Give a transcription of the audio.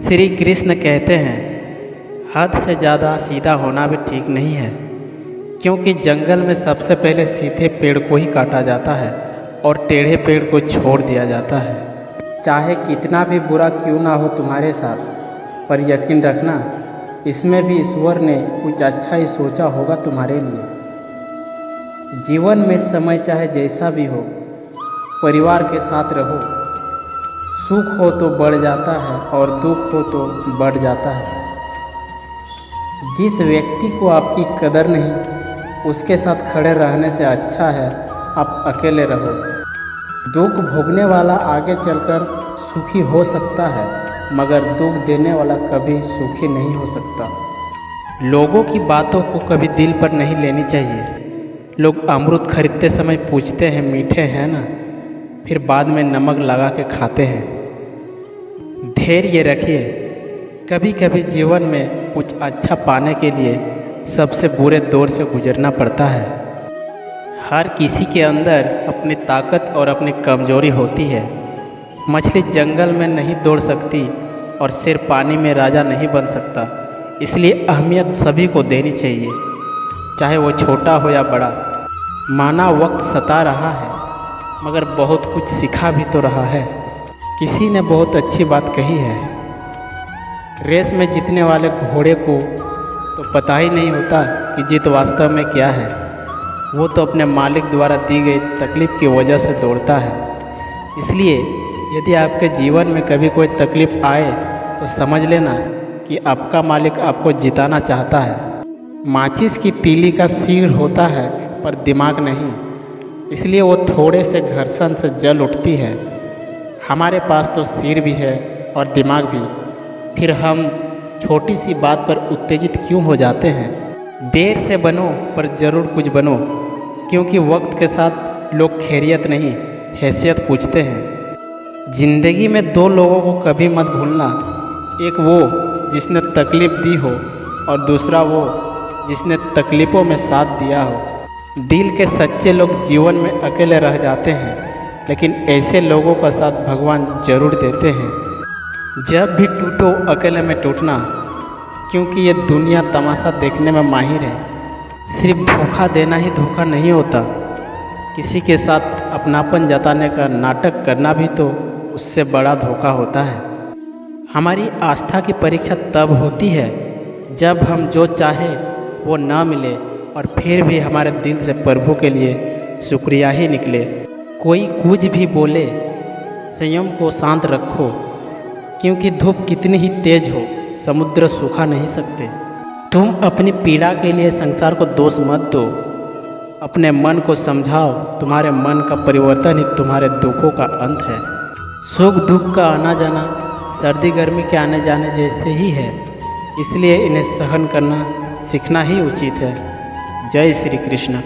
श्री कृष्ण कहते हैं हद से ज़्यादा सीधा होना भी ठीक नहीं है, क्योंकि जंगल में सबसे पहले सीधे पेड़ को ही काटा जाता है और टेढ़े पेड़ को छोड़ दिया जाता है। चाहे कितना भी बुरा क्यों ना हो तुम्हारे साथ, पर यकीन रखना इसमें भी ईश्वर ने कुछ अच्छा ही सोचा होगा तुम्हारे लिए। जीवन में समय चाहे जैसा भी हो, परिवार के साथ रहो। सुख हो तो बढ़ जाता है और दुख हो तो बढ़ जाता है। जिस व्यक्ति को आपकी कदर नहीं, उसके साथ खड़े रहने से अच्छा है आप अकेले रहो। दुख भोगने वाला आगे चलकर सुखी हो सकता है, मगर दुख देने वाला कभी सुखी नहीं हो सकता। लोगों की बातों को कभी दिल पर नहीं लेनी चाहिए। लोग अमरूद खरीदते समय पूछते हैं मीठे हैं ना, फिर बाद में नमक लगा के खाते हैं। धैर्य रखिए, कभी कभी जीवन में कुछ अच्छा पाने के लिए सबसे बुरे दौर से गुजरना पड़ता है। हर किसी के अंदर अपनी ताकत और अपनी कमजोरी होती है। मछली जंगल में नहीं दौड़ सकती और शेर पानी में राजा नहीं बन सकता। इसलिए अहमियत सभी को देनी चाहिए, चाहे वो छोटा हो या बड़ा। माना वक्त सता रहा है, मगर बहुत कुछ सिखा भी तो रहा है। किसी ने बहुत अच्छी बात कही है, रेस में जीतने वाले घोड़े को तो पता ही नहीं होता कि जीत वास्तव में क्या है। वो तो अपने मालिक द्वारा दी गई तकलीफ़ की वजह से दौड़ता है। इसलिए यदि आपके जीवन में कभी कोई तकलीफ़ आए तो समझ लेना कि आपका मालिक आपको जिताना चाहता है। माचिस की तीली का सिर होता है पर दिमाग नहीं, इसलिए वो थोड़े से घर्षण से जल उठती है। हमारे पास तो सिर भी है और दिमाग भी, फिर हम छोटी सी बात पर उत्तेजित क्यों हो जाते हैं। देर से बनो पर ज़रूर कुछ बनो, क्योंकि वक्त के साथ लोग खैरियत नहीं हैसियत पूछते हैं। ज़िंदगी में दो लोगों को कभी मत भूलना, एक वो जिसने तकलीफ़ दी हो और दूसरा वो जिसने तकलीफ़ों में साथ दिया हो। दिल के सच्चे लोग जीवन में अकेले रह जाते हैं, लेकिन ऐसे लोगों का साथ भगवान जरूर देते हैं। जब भी टूटो अकेले में टूटना, क्योंकि ये दुनिया तमाशा देखने में माहिर है। सिर्फ धोखा देना ही धोखा नहीं होता, किसी के साथ अपनापन जताने का नाटक करना भी तो उससे बड़ा धोखा होता है। हमारी आस्था की परीक्षा तब होती है जब हम जो चाहे वो ना मिले और फिर भी हमारे दिल से प्रभु के लिए शुक्रिया ही निकले। कोई कुछ भी बोले, संयम को शांत रखो, क्योंकि धूप कितनी ही तेज हो समुद्र सूखा नहीं सकते। तुम अपनी पीड़ा के लिए संसार को दोष मत दो, अपने मन को समझाओ। तुम्हारे मन का परिवर्तन ही तुम्हारे दुखों का अंत है। सुख दुख का आना जाना सर्दी गर्मी के आने जाने जैसे ही है, इसलिए इन्हें सहन करना सीखना ही उचित है। जय श्री कृष्ण।